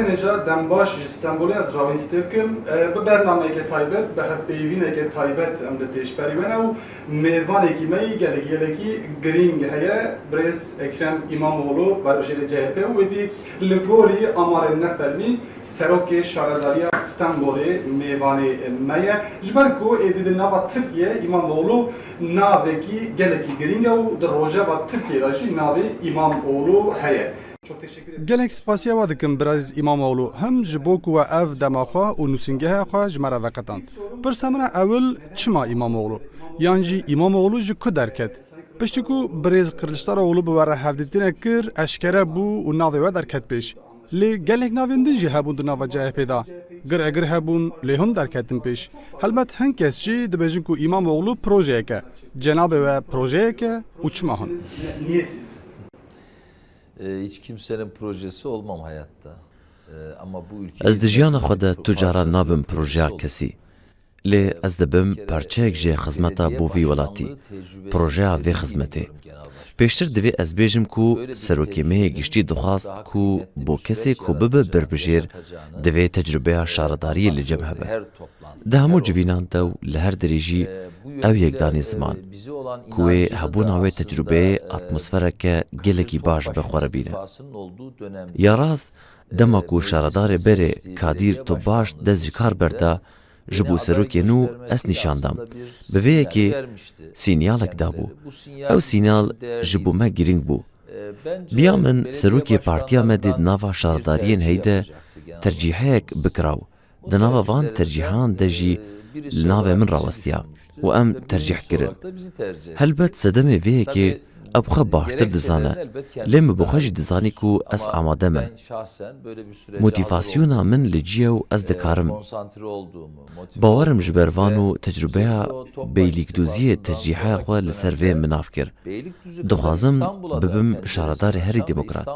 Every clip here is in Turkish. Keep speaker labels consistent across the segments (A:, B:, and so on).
A: نجا دنباش استانبول از راویستکم به برنامه که تایبت به هف بیوینه که تایبت امر پیش پریونه و میوانی که می گلگی گرینگ هیا برز اکرم اماموغلو برای جهپ و دی لگوری آمار نفرمی سروک شارداری استانبول میوانی میا جبر کو ادید نوا ترکیه اماموغلو ناوی کی گلگی گرینگ و در روزه با ترکیه داشی ناوی اماموغلو هیا gelek spasiya wa dikim biraz İmamoğlu hem ji bo ku ev demaxwa û nûsîngeha xwe ji me re veqetan. Pirsa min e ewil çima İmamoğlu? Yan jî İmamoğlu ji ku derket? Piştî ku Birêz Kiliçdaroglu bi we re hevdîtînek kir, eşkere bû û navê we derket pêş. Lê gelek navên din jî hebûn di nava CHP da. Gir hebûn lê hûn derketin pêş. Helbet hin kes jî dibêjin ku İmamoğlu projeyek e. Cenabê we projeyek e û çima hûn?
B: Hiç kimsenin projesi olmam hayatta. Ama bu ülke
C: Ez di jiyana xwe de tu cara nabim projeya kesî. Lê ez dibim parçeyek ji xizmeta bo vî welatî. Projeya vê xizmetê. Pêştir divê ez bêjim ku serokê me giştî dixwast ku bo kesê ku bibe birbijêr divê tecrübeya şaredariyê li cem hebe. Di hemû civînan te û li her derê jî ew yekdanî ziman. Ku wê hebûna wê tecrübeyê atmosfereke gelekî baş bi xwe re bîne. Ya rast dema ku şaredarê berê Kadîr tu baş dest ji kar berda ji bo serokê nû ez nîşandam. Bi vê yekê sînyalek dabû. Ew sînyal ji bo me girîng bû. Biya min serokê partiya me dê di nava şaredariyên heyî de tercîheyek bikiraw. Di nava van tercîhan de jî li navê min rawestiya û em tercîh kirin. Helbet sedemê vê yekê ew xwe baştir dizane. Lê min bi xwe jî dizanî ku ez amade me. Motivasyona min li ciye û ez dikarim. Bawerim ji ber van û tecrübeya bêlîkdoziyê tercîheya xwe li ser vê min avkir. Dixwazim bibim şaredarê herî demokrat.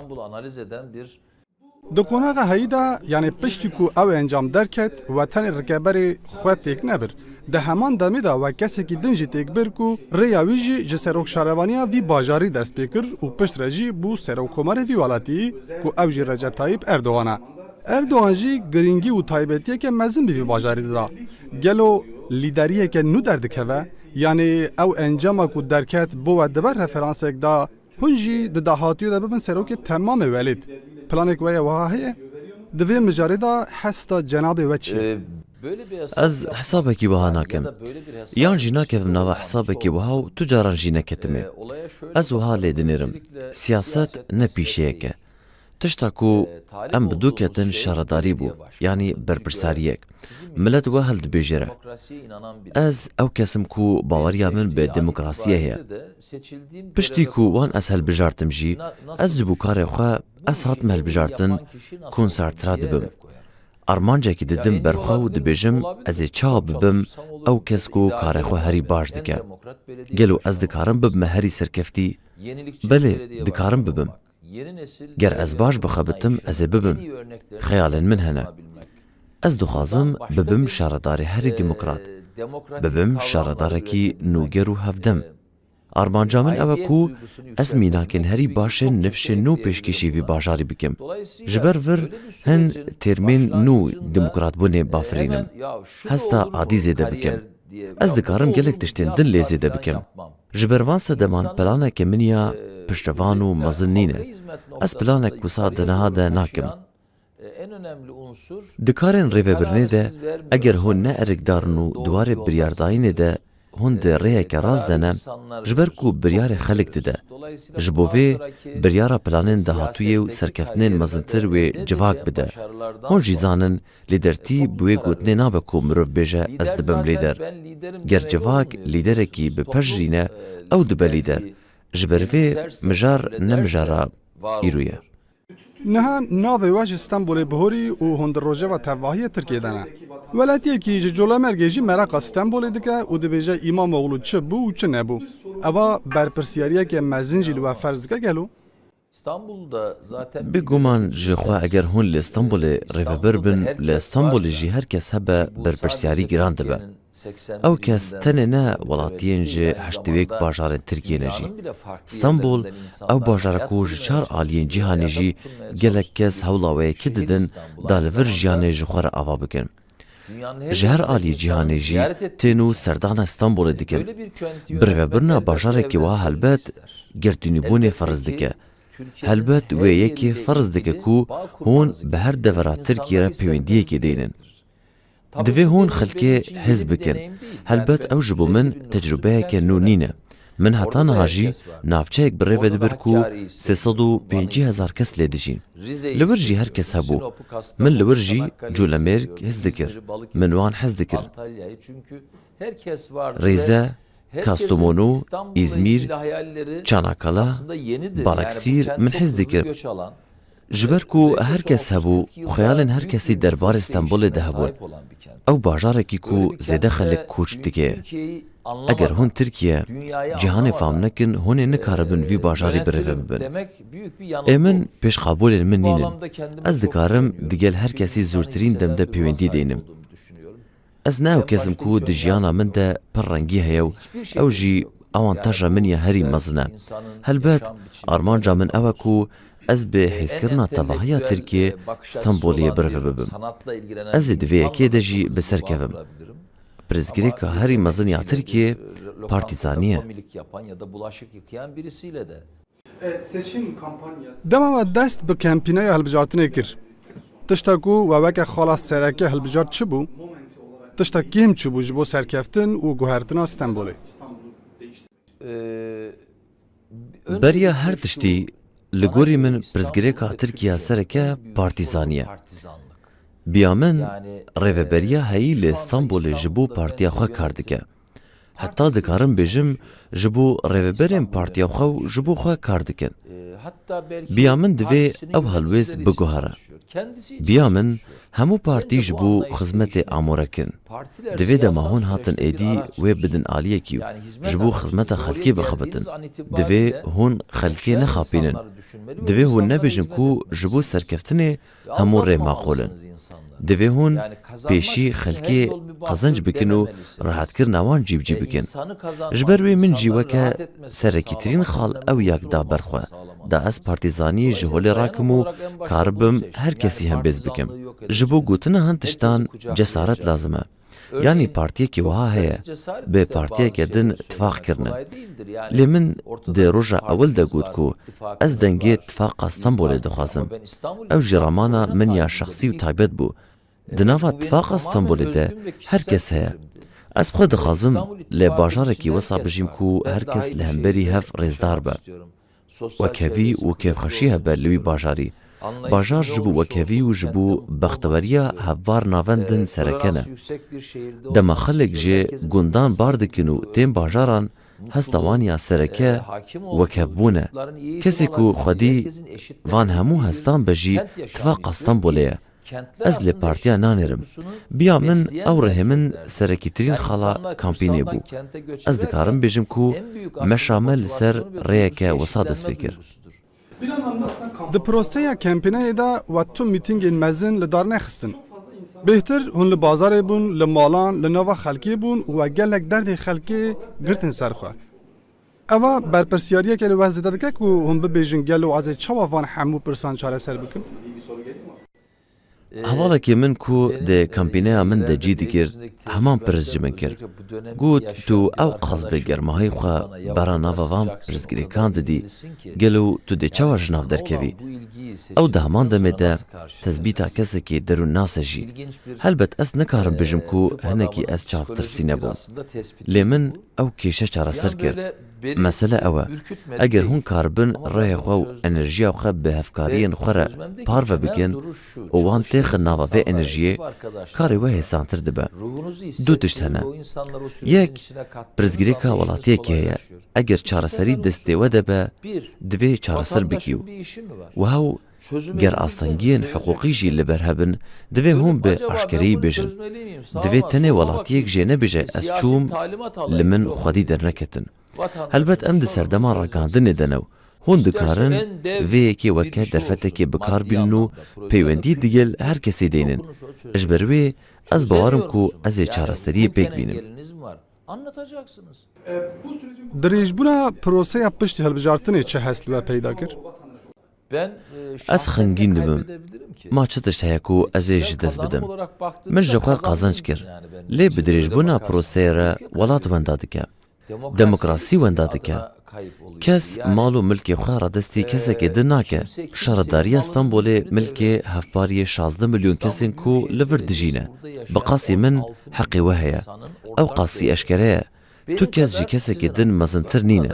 A: Di qonaxa heyî de yani piştî ku ew encam derket ve tenê rikeberê xwe têk nebir. Di heman demê de we kesekî din jî têk bir ku rêya wî jî ji serokşarevaniya vî bajarî dest pê kir û pişt re jî bû serokkomarê vî welatî ku ew jî Recep Tayyip Erdogan e. Erdogan jî giringî û taybetiyeke mezin bi vî bajarî dida. Gelo lîderiyeke nû derdikeve yani ew encama ku derket bo we diber referansek da hûn jî di dahatiyo de bibin serokê temamê welêt. Planek weye wiha heye? Di vê mijarê de hesta cenabê we çi?
C: Ez hesabekî wiha nakim. Yan jî nakevim nava hesabekî wiha û tu caran jî neketimê. Ez wiha lê dinêrim. Siyaset ne pîşeyek e. Tişta ku em bi dû ketin şaredarî bû, yanî berpirsariyek. Millet we hildibêjere. Ez ew kesim ku baweriya min bi demokrasiyê heye. Piştî ku wan ez helbijartim jî, ez ji bo karê xwe ez hatim helbijartin konsertira dibim. Armancekî didim berxwe û dibêjim ez ê çawa bibim ew kes ku karê xwe herî baş dike. Gelo ez dikarim bibime herî serkeftî? Belê, dikarim bibim. Ger ez baş bixebitim ez ê bibim. Xeyalên min hene. Ez dixwazim bibim şaredarê herî demokrat. Bibim şaredarekî nûger û hevdem. Armanca min ew e ku ez mînakên herî başên nifşên nû pêşkêşî vî bajarî bikim. Ji ber vir hin termên nû demokratbûnê bafirînim. Hesta adî zêde bikim. Ez dikarim gelek tiştên din lê zêde bikim. Ji ber van sedeman planeke min ya piştevan û mezin nîne. Ez planek wisa di niha de nakim. Di karên rêvebirinê de eger hûn ne erikdarin û duwarê biryardayînê de hûn di rêyeke rast dene ji ber ku biryarê xelek dide. Ji bo vê biryara planên dahatûyê û serkeftinên mezintir wê civak bide. Hûn jî zanin lîdertî bi wê gotinê nabe ku mirov bêje ez dibim lîder. Ger civak lîderekî bi pej jîne ew dibe lîder. Ji ber vê mijar ne mijara îro ye.
A: Niha navê we ji Stenbolê bihorî û hûn di rojeva tevahiyê Tirkiye de ne. Welatiyekî ji Colemergê jî meraka Stenbolê dike û dibêje İmamoğlu çi bû û çi nebû. Eva berpirsyariyeke mezin jî li we ferz dike gelo?
C: بگومان جخوا اگر هون لإستانبول ریوبر بن لإستانبول جی هر کس هبه برپرسیاری گران دبه. او کس تنه نه ولاتین جی هشتویک باجار ترکیه نجی. استانبول او باجار کوج چار آلین جیهانی جی گلک کس هولاوی که ددن دالور جیانه جخوار آوا بکن. جهر آلی جیهانی جی تینو سردان استانبول دکن. بروبرنا باجار که وها هلبت گرتونی بونه فرز دکه. هلبت و یکی فرض دکه کو هون به هر دورات ترکیه را پیوندیه که دینن. دوی هون خلکه حزب کن. هلبت او جبو من تجربه که نو نینه. من حتی نهاجی نافچه اک بره و دبر کو 350,000 کس لیدیجین. لورجی هر کس هبو. من لورجی جولمرگ حز دکر. من وان حز دکر. ریزه کاستومونو، İzmir، چاناکالا، بالاکسیر من حز دکر. جبر کو هر کس هبو خیالن هر کسی دربار استانبول ده هبون. او باجاره کی کو زده خلق کوچ دکه. اگر هون ترکیه جهان فهم نکن هون نکاربن وی باجاری بره ببن. امن پیش قبول من نینن. از دکارم دیگل هر کسی زورترین دمده پیوندی دینم. از ناو کسم کو دجیانا من ده پر رنگی هیو او جی اوانتاجا من یه هری مزنه. هلبت آرمانجا من او کو از به حس کرنا تباهی ترکیه استانبولیه بره ببم. از دوی اکی دجی بسر کبم. پرزگری که هری مزن یا ترکیه پارتیزانیه.
A: دما و دست به کمپینای هلبجارتنه کر. تشتاکو و وکه خلاص سرکه هلبجارت چه بو؟ تشتا کیم چه بو جبو سرکفتن و گوهرتنا استانبولی؟
C: بریا هر تشتی لگوری من پرزگری که ترکیه سرکه پارتیزانیه. بیا من ریوبریا هایی لإستانبول جبو پارتیا خواه کاردکه. حتی دکارم بجم جبو ریوبرین پارتیا خواه جبو خواه کاردکن. بیا من دوی او هلویز بگوهره. بیا من همو پارتی جبو خدمت آموره کن. دوی ده ماهون هاتن ایدی و بدن آلیه کیو. جبو خدمت خلکی بخبتن. دوی هون خلکی نخابینن. دوی هون نبیجن کو جبو سرکفتنه همو ری معقولن. دوی هون پیشی خلکی قزنج بکن و راحت کرن وان جیب جیب بکن. جبروی من جیوه که سرکی ترین خال او یک دا برخواه. دا از پارتیزانی جهول راکم و کاربم هر کسی هم بیز بکم. جبو گوتنه هن تشتان جسارت لازمه. یعنی پارتیه که وها هیا به پارتیه که دن اتفاق کرنه. لی من ده روژا اول ده گوت کو از دنگی اتفاق استانبول دخوازم. او جرامانا من یا شخصی و تایبت بو. دناوا اتفاق استانبول ده هر کس هیا. از خود دخوازم لی باجاره کی وصا بجیم کو هر کس لهمبری هف ریزدار با. وکوی و کفخشی هبه لوی باجاری. باجار جبو وکوی و جبو بختوریا هفوار ناوندن سرکنه. دما خلق جه گندان باردکنو تیم باجاران هستوانیا سرکه وکوونه. کسی کو خودی وان همو هستان بجی اتفاق استانبولیه. از لی پارتیا نانرم. بیا من او رهمن سرکی ترین خالا کامپینی بو. از دکارم بجم کو مشامل سر ریکه وسادس بکر.
A: د پروسه کمپینای دا و تو میتینگ این مزن لدار نخستن. بهتر هون لبازار بون، لمالان، لنوا خلکی بون و گلک درد خلکی گرتن سرخواه. اوا برپرسیاریه که لوازه دادگه که هم ببیجن گلو از چوافان همو پرسان چاره سر بکن؟
C: حوالا که من کو ده کمپینه من ده جی دیگر همان پرزجی من کر. گوت تو او قصب گرماهای خواه برا ناوان پرزگری کاند دی گلو تو ده چوا جناف درکوی. او ده همان دمه ده تثبیتا کسی که درون ناسه جی. هلبت از نکارم بجم کو هنکی از چاف ترسینه بوم. لی من او کیشه چاره سر کر. مسئله اوه اگر هون کاربن رای خو و انرژیا خو به هفکارین خوره پارو بگن و وان تیخ ناوا به انرژیه کاری وه سانتر دبه. دو تشت هنه. یک پرزگیری که ولاتیه که هیا اگر چارسری دسته و دبه دوی چارسر بکیو. و هاو گر آستانگین حقوقی جی لبرهبن دوی هم به اشکری بجن. دوی تنه ولاتیه جه نبجه از چوم لمن خودی در نکتن. هلبت ام ده سردمان راگاندن دنو هون دکارن ویکی وکه درفتکی بکار بینو پیوندی دیگل هر کسی دینن. اجبروی از باورم کو از چارەسەری پێک بینم.
B: Anlatacaksınız.
A: درێژبوونا پرۆسەیە پشتی هەڵبژارتنێ چه هەست لە پەیدا کرد؟
B: Ben
C: Ez xengîn dibim. Ma çi tişt heye ku ez ê ji dest bidim. Min ji xwe qazanc kir. Lê bi dirêjbûna proseyê re welat wenda dike. Demokrasî wenda dike. Kes mal û milkê xwe radestî kesekê din nake. Şaredariya Stenbolê milkê hevpariyê 16 milyon kesên ku li vir dijîne. Bi qasî min heqê we heye. Ew qasî eşkere ye. Tu kes ji kesekê din mezintir nîne.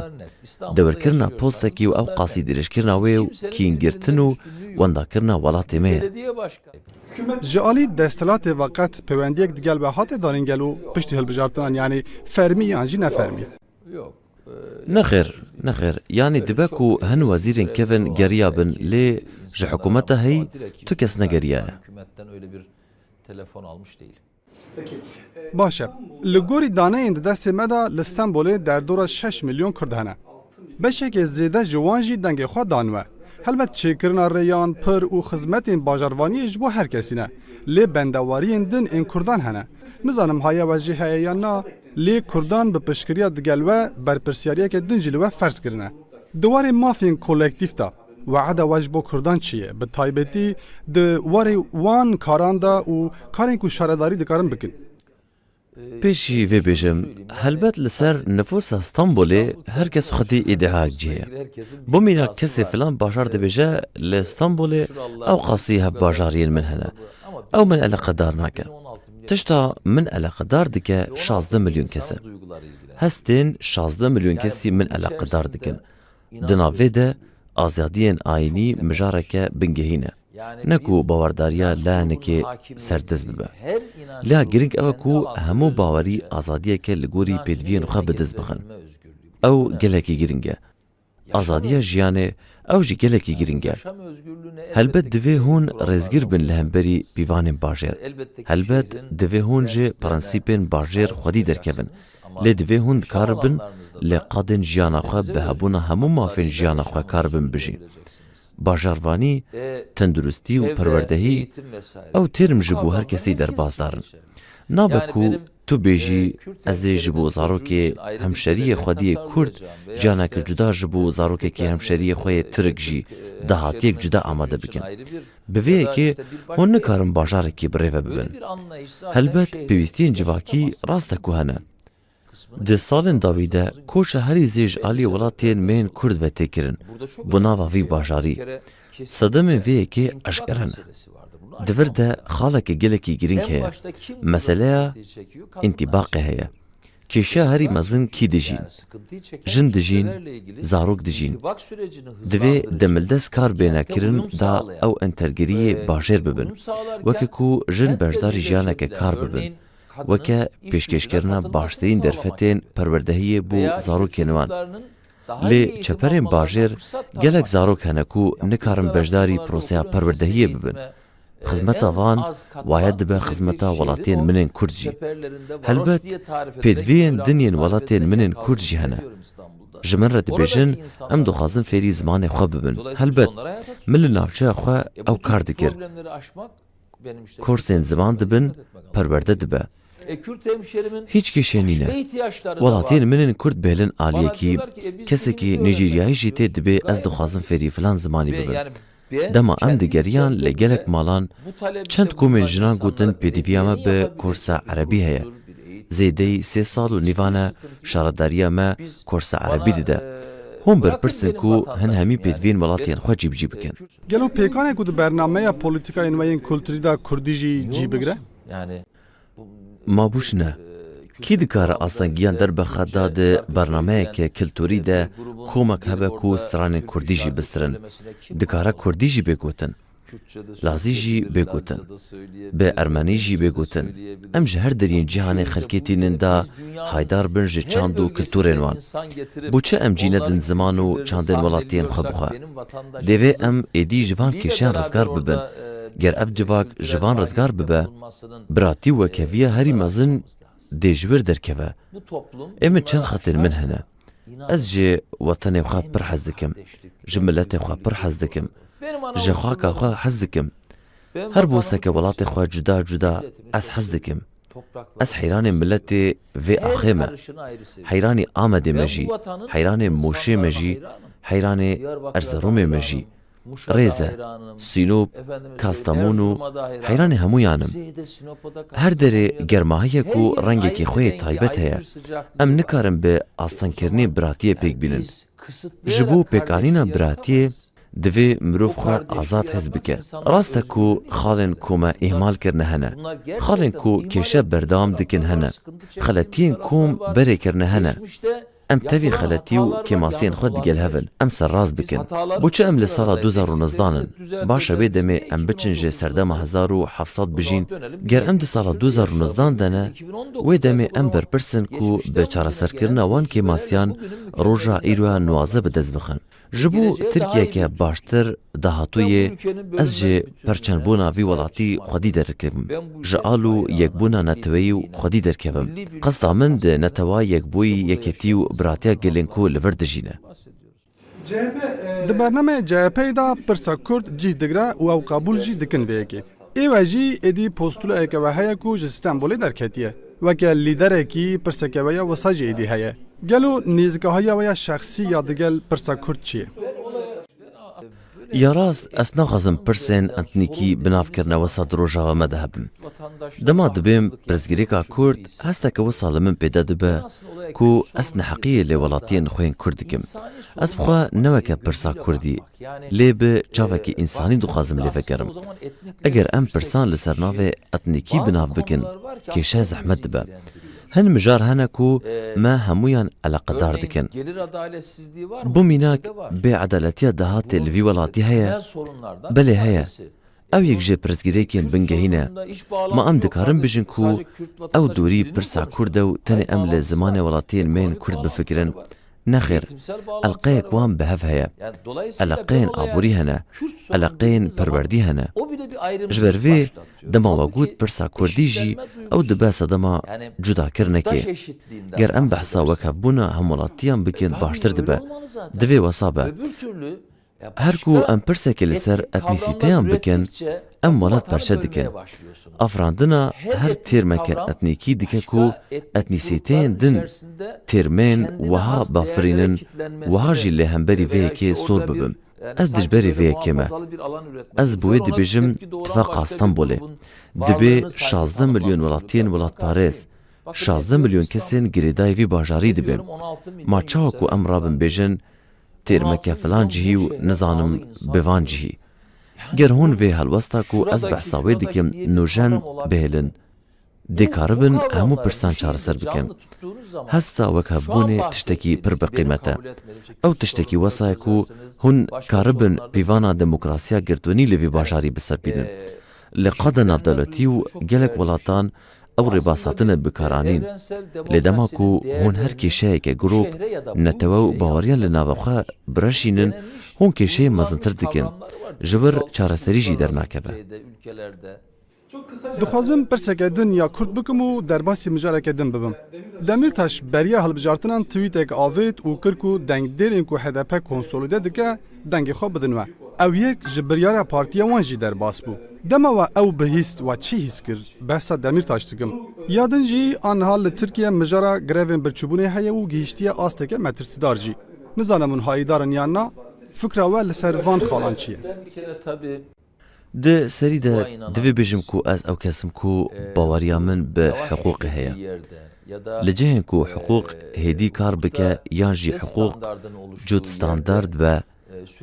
C: Dewirkirina postekî û ew qasî dirêjkirina wê û kîngirtin û wendakirina welatê me ye.
A: Ji alî destelatê veqet peywendiyek digel ve hatê danîn gel û piştî hilbijartinan yanî fermî yan jî nefermî.
C: Nexêr, nexêr. Yanî dibe ku hin wezîrên kevin geriya bin lê ji hikûmeta heyî tu kes negeriye ye.
B: Hükümetten öyle bir telefon almış değil.
A: Baş e. Li gorî daneyên di destê me da li Stenbolê derdora 6 milyon Kurd hene. Beşekê zêde ji wan jî dengê xwe danwe. Helbet çêkirina rêyan, pir û xizmetên bajarvaniyê ji bo her kesî ne. Lê bendewariyên din ên Kurdan hene. Nizanim haya we jî heye yan na, lê Kurdan bi piştgiriya digel we berpirsyariyekê din jî li we ferz kirine. Di warê mafên kolektif da weheda we ji bo Kurdan çi ye? Bi taybetî di warê wan karan da û karên ku şaredarî dikarin bikin.
C: Pêşî vê bêjim, helbet li ser nüfusa Stenbolê herkes xwedî îddiayek ciye. Bo mîna kesê filan bajar dibêje li Stenbolê ew qasî hev bajariyên min hene. Ew min eleqedar nake. Tişta min eleqedar dike 16 milyon kese. Hestên 16 milyon kesî min eleqedar dikin. Di nav vê de azadiyên ayînî mijareke bingehîne. Neku bawardariya layanekê serdest bibe. Lêya giring ew e ku hemû bawerî azadiyeke li gorî pêdiviyên xwe bi dest bixin. Ew gelekî giring e. Azadiya jiyanê ew jî gelekî giring e. Helbet divê hûn rêzgir bin li hemberî pîvanên bajêr. Helbet divê hûn ji prensîpên bajêr xwedî derkevin. Lê divê hûn dikaribin lê qadên jiyana xwe bi hebûna hemû mafên jiyana xwe karibin bijîn. Bajarvanî, tenduristî û perwerdehî ew têrim ji bo her kesî derbas darin. Nabe ku tu bêjî ez ê ji bo zarokê hemşeriyê xwediyê Kurd ciyaneke cuda ji bo zarokekî hemşeriyê xwe yê Tirk jî dahatiyek cuda amade bikin. Bi vê yekê hûn nikarin bajarekî bi rêve bibin. Helbet pêwîstiyên civakî rast e ku hene. Di salên dawî de koşa herî zê ji alî welatên mêhên Kurd ve têkirin. Bi nava vî bajarî. Sedemên vê yekê eşker hene. Di vir de xaleke gelekî giring heye. Meseleya întîbaqê heye. Kêşiya herî mezin kî dijîn? Jin dijîn, zarok dijîn. Divê demildest kar bêne kirin da ew entergeriyê bajêr bibin. Weke ku jin beşdarî jiyaneke kar bibin. Weke pêşkêşkirina baştırîn derfetên perwerdehiyê bû zarokên wan. Lê çeperên bajêr gelek zarok hene ku nikarin beşdarî proseya perwerdehiyê bibin. Xizmeta van wayet dibe xizmeta welatên minên Kurd jî. Helbet pêdiviyên dinyên welatên minên Kurd jî hene. Ji min re dibêjin em dixwazin fêrî zimanê xwe bibin. Helbet min li navçeya xwe ew kar dikir. Kursên ziman dibin, perwerde dibe. Hiç kişê nîne. Welatên minên Kurd bêlin aliyekî, kesekî Nîjeryayî jî tê dibe ez dixwazim fêrî filan zimanî bibim. Dema em digeriyan lê gelek malan çend komên jinan gotin pêdiviya me bi kursa erebî heye. Zêdeyî 3 sal û nîvane şaredariya me kursa erebî dide. Hûn berpirsin ku hin hemî pêdiviyên welatên xwe cîbicî bikin.
A: Gelo pêkanê ku di bernameya polîtikayên me yên kulturî da Kurdî jî cî bigire?
C: Mabûş ne. Kî dikare astangiyan derbexe da di bernameyeke kilturî de komek hebe ku stranên Kurdî jî bistirin. Dikare Kurdî jî bêgotin. Lazî jî bêgotin. Bi Ermenî jî bêgotin. Em ji her deriyên cîhanê xelkêtînin da haydar bin ji çand û kulturên wan. Bûçe em cî nedin ziman û çandên welatiyên xwe bixwe. Divê em êdî ji van kêşiyan rizgar bibin. Ger ev civak ji van rizgar bibe, biratî wekeviya herî mezin dê ji wir derkeve. Ê min çend xetin min hene. Ez jê wetenê xwe pir hez dikim, ji milletê xwe pir hez dikim, ji xaka xwe hez dikim. Her bosteke welatê xwe cuda cuda ez hez dikim. Ez heyranê milletê vê axê me, heyranê Amedê me jî, heyranê Moşê me jî, heyranê Erzeromê me jî, Rêze, Sînop, Kastamonu, heyranê hemûyan im. Her derê germahiyek û rengekî xwe yê taybet heye. Em nikarin bi astankirinê biratiyê pêk bînin. Ji bo pêkanîna biratiyê divê mirov xwe azad hez bike. Rast e ku xalên ku me îhmal kirine hene. Xalên ku kêşe berdewam dikin hene. Xeletiyên kom berê kirine hene. Em tevî xeletî û kêmasiyên xwe digel hevin. Em serraz bikin. Boçi em li sala 2019 in. Baş e wê demê em biçin ji serdema 1700 bijîn. Ger em di sala 2019 de ne, wê demê em berpirsin ku bi çareserkirina wan kêmasiyan roja îroya nuwaze bi dest bixin. Ji bo Tirkiyeke baştir dahatûyê ez jê perçenbûna vî welatî xwedî derkevim. Ji al û yekbûna neteweyî û xwedî derkevim. Qesda min di netewa yekbûyî yeketî û biratiya gelên ku li vir dijîne.
D: Di bernameyê CHP'yê da pirsa Kurd cih digre û ew qabûl jî dikin vê yekê. Êve jî êdî postûleyeke we heye ku ji Stenbolê derketiye. Weke lîderekî pirseke we ya wisa jî êdî heye. Gelo nêzîgehiya we ya şexsî ya digel pirsa Kurd çi ye?
C: Ya rast ez naxwazim pirsên etnîkî bi navkirina wisa di roja we me de hebin. Dema dibêm pirsgirêka Kurd hesteke wisa li min pêde dibe ku ez neheqiyê lê welatiyên xwe yên Kurd dikim. Ez bixwe ne weke pirsa Kurdî, lê bi çavekî însanî dixwazim lê vegerim. Eger em pirsan li ser navê etnîkî binav bikin, kêşe zehmet dibe. Hin mijar hene ku me hemûyan eleqedar dikin. Bu mînak bêedaletiya dehatê li vî welatî heye? Belê heye. Ew yek ji pirsgirêkên bingehîn e. Ma em dikarin bijin ku ew dorî pirsa Kurd e û tenê em li zimanê welatiyên mêyên Kurd bifikirin. Nexêr, eleqeyek wan bi hev heye. Eleqeyên aborî hene, eleqeyên perwerdî hene. Ji ber vê dema we got pirsa Kurdî jî ew dibe sedema cudakirinekê. Ger em behsa wekhevbûna hemwelatiyan bikin baştir dibe. Divê wesa be. Her ku em pirsekê li ser etnîsîteyan bikin, em welat perçe dikin. Afrandina her têrmeke etnîkî dike ku etnîsîteyên din têrmên wiha bafirînin, wiha jî lê hemberî vê yekê sor bibin. Ez dijberê vê yekê me. Ez bi wê dibêjim Tifaka Stenbolê. Divê 16 milyon welatiyên welatparêz, 16 milyon kesên girêdayî vî bajarî dibin. Ma çawa ku em rabin bêjin têrmeke filan cihî û nizanim bivan cihî. Ger hûn vê helwesta ku ez behsa wê dikim nûjen bihêlin, dêkaribin hemû pirsan çareser bikin. Hesta wekhevbûnê tiştekî pir bi qîmet e. Ew tiştekî wesa ye ku hûn karibin pîvana demokrasiya girtînî li vî bajarî biserbînin. Li qada navdewletî û gelek welatan ew rêbas hatine bikaranîn. Lê dema ku hûn her kêşeyeke girok, netewe û baweriyan li nava xwe bireşînin, hûn kêşeyê mezintir dikin. Ji wir çareserî jî dernakeve.
D: Dixwazim pirseke din ya Kurd bikim û derbasî mijareke din bibim. Demirtaş beriya hilbijartinan twîtek avêt û kir ku dengdêrên ku HDP konsolîde dike dengê xwe bidin we. Ew yek ji biryara partiya wan jî derbas bû. Dema we ew bihîst we çi hîs kir? Behsa Demirtaş dikim. Ya din jî anha li Tirkiye mijara grevên birçîbûnê heye û gihîştiye asteke metirsidar jî. Nizanim hûn hayîdarin yan na, fikra we li ser van xalan çi ye?
C: Di serî de divê bêjim ku ez ew kesim ku baweriya min bi hiqûqê heye. Li cihên ku hiqûq hêdî kar bike yan jî hiqûq cût standard ve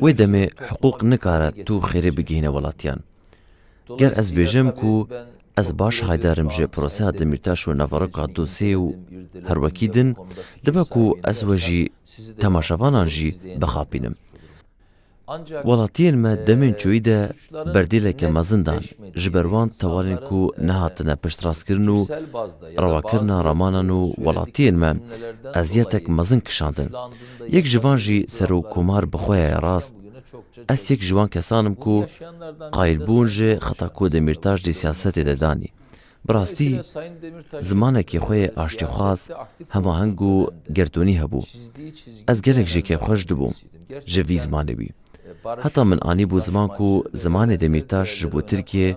C: wê demê hiqûq nikare tu xêrê bigihîne welatiyan. Ger ez bêjim ku ez baş haydarim ji proseya Demirtaş û navareka dosiyê û her wekî din, dibe ku ez we jî temaşevanan jî bixapînim. Welatiyên me demên çûyî de berdêleke mezin dan ji ber wan tewalên ku nehatine piştrastkirin û rewakirina ramanan û welatiyên me eziyetek mezin kişandin. Yek ji van jî serokkomar bi xwe ye rast. Ez yek ji wan kesan im ku qayîlbûn ji xeta ku Demirtaş di siyasetê de danî. براستی زمانێکی خۆی ئاشتیخواز هەماهەنگ و گردونی هەبوو ئەس gelek jêkê xweş dibûm ji vî zimanê wî heta min anî bû ziman ku zimanê Demirtaş ji bo Tirkiye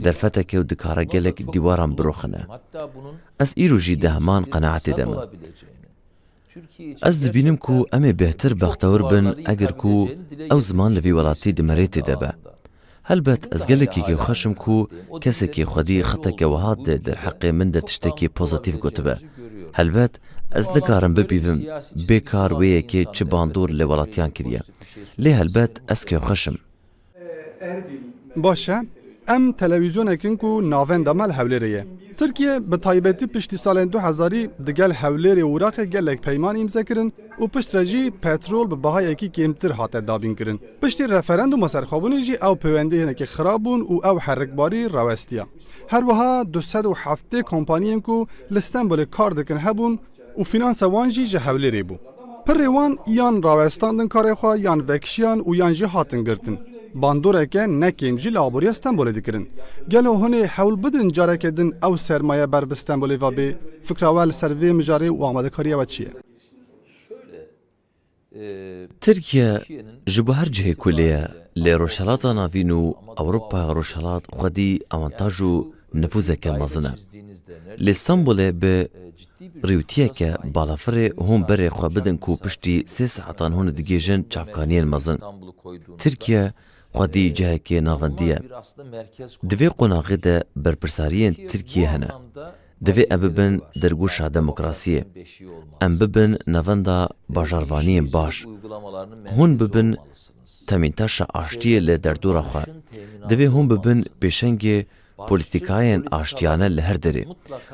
C: derfeteke û dikare gelek dîwaran biroxine ez îro jî di heman qenaetê de me ez dibînim ku em ê bêhtir bextewir bin eger ku ew ziman li vî welatî di merêtê de be helbet ez gelekî xweşim ku kesekî xwedî xeteke wiha di derheqê min de tiştekî pozitîv gotibe helbet ez dikarim bipîvim bêkar wê yekê çi bandor li welatiyan kiriye lê helbet ez kêxweşim
D: باشه ام تلویزیونێکن ku navenda me li Hewlêrê ye Tirkiye bi taybetî piştî salên 2000 digel Hewlêrê û Iraqê gelek peyman îmze kirin û pişt re jî petrol bi bahayekî kêmtir hate dabîn kirin. Piştî referanduma serxwebûnê jî ew peywendê hinekî xirab bûn û ew herikbarî rawestiya. Her wiha 207 kompaniyên ku li Stenbolê kar dikin hebûn û finansa wan jî ji Hewlêrê bû. Pirê wan yan rawestandin karê xwe yan vekişiyan û yan jî hatin girtin. Bandoreke nekêm jî li aboriya Stenbolê dikirin. Gelo hûnê hewl bidin careke din ew sermaye ber bi Stenbolê ve bê fikra we li ser vê mijarê û amadekariya we çi ye?
C: Tirkiye ji bo her cihê ku lê ye lê rojhelata navîn û Ewropaya rojhelat xwedî avantaj û nifûzeke mezin e. Lê Stenbolê bi rêwtiyeke balafirê hûn berê xwe bidin ku piştî 3 saetan hûn digêjin çavkaniyên mezin. Tirkiye xwedî cihekê navendî ye. Di vê qonaxê de berpirsariyên Tirkiye hene. Divê em bibin dergûşa demokrasiyê. Em bibin nevenda bajarvaniyên baş. Hûn bibin temîntaşa aştiyê li derdora xwe. Divê hûn bibin pêşengê polîtîkayên aştiyane li her derê.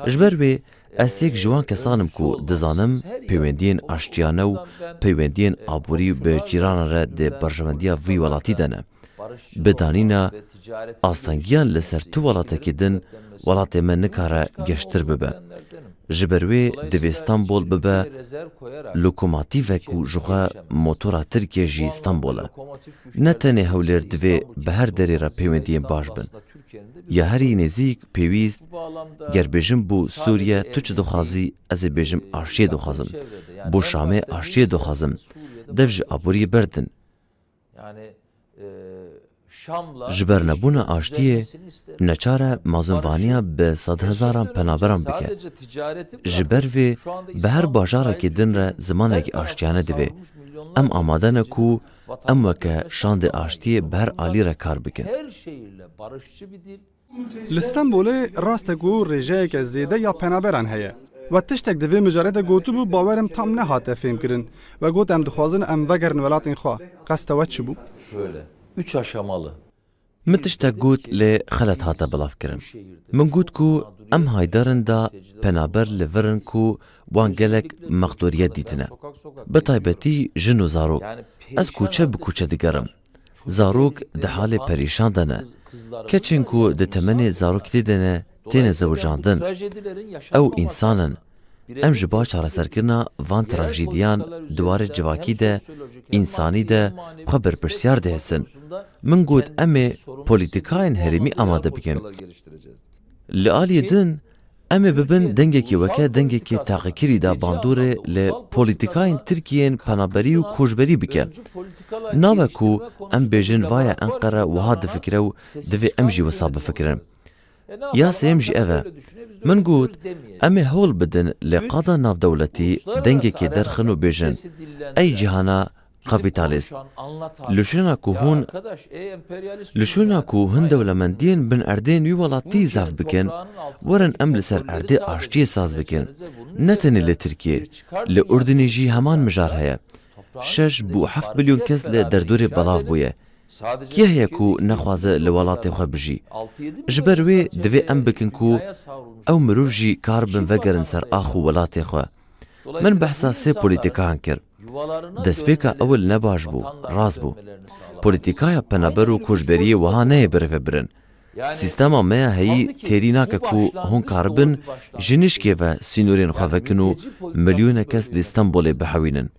C: Ji ber wê ez yek ji wan kesanim ku dizanim peywendiyên aştiyane û peywendiyên aborî bi cîranan re di berjevendiya vî welatî de ne. Bi danîna astengiyan li ser tu welatekî din welatê me nikare geştir bibe. Ji ber wê divê Stenbol bibe lokomotîvek û ji xwe motora Tirkiye jî Stenbol e. Ne tenê Hewlêr divê bi her derê re peywendiyên baş bin. Ya herî nêzik pêwîst gerbêjim bû Sûriye tu çi dixwazî ez ê bêjim aşiyê dixwazim. Bo Şamê aşiyê dixwazim. Dev ji aboriyê berdin. Ji ber nebûna aştiyê neçare mazûnvaniya bi sedhezaran penaberan bike. Ji ber vê bi her bajarekê din re zimanekî aştiyane divê. Em amade ne ku em weke şandê aştiyê bi her alî re kar bikin.
D: Li Stenbolê rastek û rêjeyeke zêde ya penaberan heye. We tiştek di vê mijarê de gotibû bawerim tam nehate fêm kirin ve got em dixwazin em vegerin welatên xwe. Qesta we çi bû?
B: Üç aşamalı.
C: Min tiştek got lê xelet hate bilav kirin. Min got ku em haydarin da penaber li virin ku wan gelek mexdûriyet dîtine. Bi taybetî jin û zarok. Ez kûçe bi kûçe digerim. Zarok di halê perîşan de ne. Keçên ku di temenê zarokîtê de ne têne zewicandin. Ew însanin. Em ji ba çareserkirina van trajediyan diwarê civakî de însanî de xwe berpirsyar dihêsin. Min got em ê polîtîkayên herêmî amade bikin. Li aliyê din em ê bibin dengekî weke dengekî taqîkirî da bandorê li polîtîkayên Tirkiyeyên penaberî û koçberî bike. Nabe ku em bêjin vaya Enqere wiha difikire û divê em jî wisa bifikirin. Ya sêyem jî ev e. Min got em ê hewl bidin lê qada navdewletî dengekê derxin û bêjin ey cîhana kapitalîst. Li şûna ku hin dewlemendiyên bin erdên wî welatî zev bikin, werin em li ser erdê aştiyê saz bikin. Ne tenê li Tirkiye, li Urdunê jî heman mijar heye. 6 bû 7 milyon kes li derdorê belav bûye. Kê heye ku nexwaze li welatê xwe bijî? Ji ber wê divê em bikin ku ew mirov jî kar bin vegerin ser ax û welatê xwe. Min behsa sê polîtîkayan kir. Destpêka ewil ne baş bû, rast bû. Polîtîkaya penaber û koçberiyê wiha neyê birêve birin. Sîstema me ya heyî têrî nake ku hûn karibin ji nişkê ve sînorên xwe vekin û milyûne kes li Stenbolê bihewînin.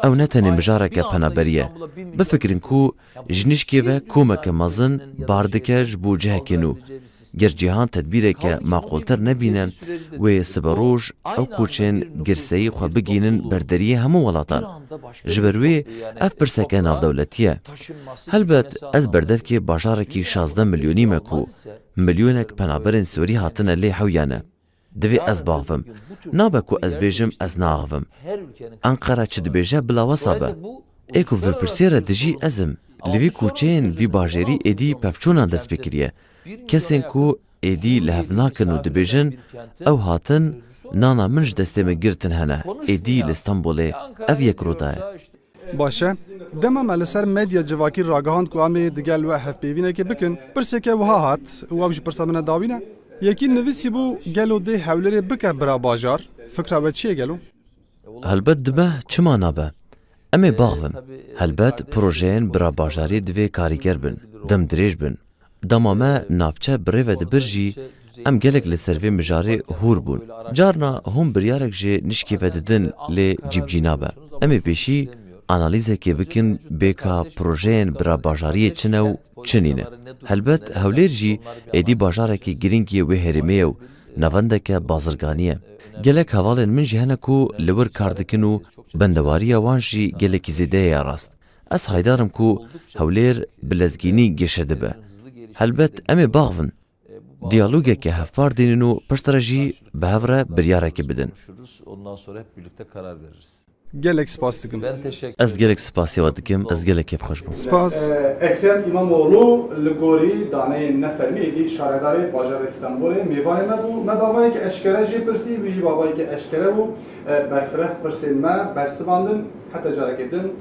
C: ew ne tenê mijareke penaberî ye. Bifikirin ku jinişkê ve komeke mezin bar dike ji bo cihekê nû. Ger cîhan tedbîreke maqultir nebîne wê siberoj ew koçên girseyî xwe bigînin berderiyê hemû welatan. Ji ber wê ev pirseke navdewletî ye. Helbet ez berdevkê bajarekî 16 milyonî me ku milyonek penaberên Sûrî hatine lê hewya ne. Divê ez baxivim. Nabe ku ez bêjim ez naxivim. Enqera çi dibêje bila wesa be. Ê ku vêpirsêre dijî ez im. Li vî koçeyên vî bajarî êdî pevçûnan dest pê kiriye. Kesên ku êdî li hev nakin û dibêjin ew hatin nana min ji destê me girtin hene. Êdî li Stenbolê ev yek roda ye.
D: Baş e, dema me li ser medya civakî ragihand ku em ê digel we hevpêvînekê bikin, pirseke wiha hat û ew ji pirsa min re dawîne. Yekî nivîsî bû gelo dê hewlêrê bike bira bajar, fikra we çi ye gelo?
C: Helbet dibe çima nabe. Em ê baxivin. Helbet projeyên bira bajarî divê karîger bin, dem dirêj bin. Dema me navçe birê ve dibir jî em gelek li ser vê mijarê hûr bûn. Carna hûn biryarek jê nişkê ve didin lê cîbcî nabe. Em ê pêşî analîzekê bikin bêka projeyên bira bajariyê çi ne û çi nîne. Helbet hewlêr jî êdî bajarekî girîngiyê wê herêmê ye û navendeke bazirganî ye. Gelek hevalên min jî hene ku li wir kar dikin û bendewariya wan jî gelekî zêde ye rast. Ez haydarim ku hewlêr bi lezgînî gêşe dibe. Helbet em ê baxivin. Diyalogeke hevpar dînin û piştre jî bi hev re biryarekê bidin.
B: Ondan sonra hep birlikte karar veririz.
D: Gelek spas dikim.
B: Ben teşekkür
C: Ez gelek spasiyê we dikim, ez gelek kêfxweş bûm.
D: Spas.
A: Ekrem İmamoğlu li gorî daneyên nefermî êdî şaredarê bajarê Stenbolê mêvanê me bû. Me bavayekî eşkere jê pirsî, wî jî bavayekî eşkere bû. Berfireh pirsên me bersivandin, heta carekê din.